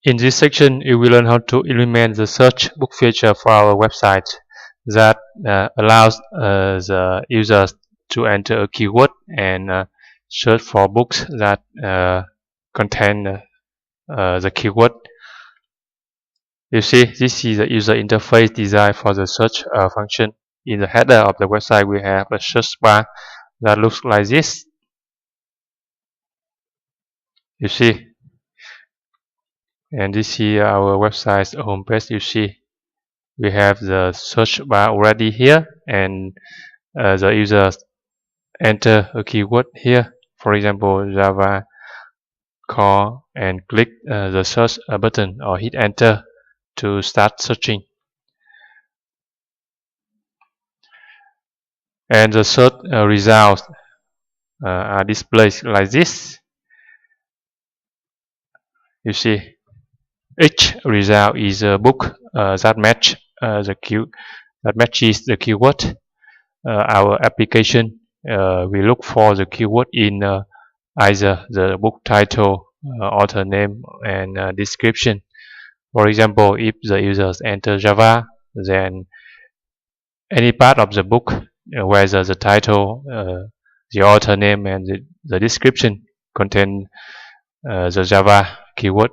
In this section, you will learn how to implement the search book feature for our website that allows the users to enter a keyword and search for books that contain the keyword. You see, this is the user interface designed for the search function. In the header of the website, we have a search bar that looks like this. You see, and this is our website's homepage. You see, we have the search bar already here, and the users enter a keyword here, for example Java core, and click the search button or hit enter to start searching. And the search results are displayed like this. You see, each result is a book that matches the keyword. Our application we look for the keyword in either the book title, author name, and description. For example, if the users enter Java, then any part of the book, whether the title, the author name, and the description contain the Java keyword,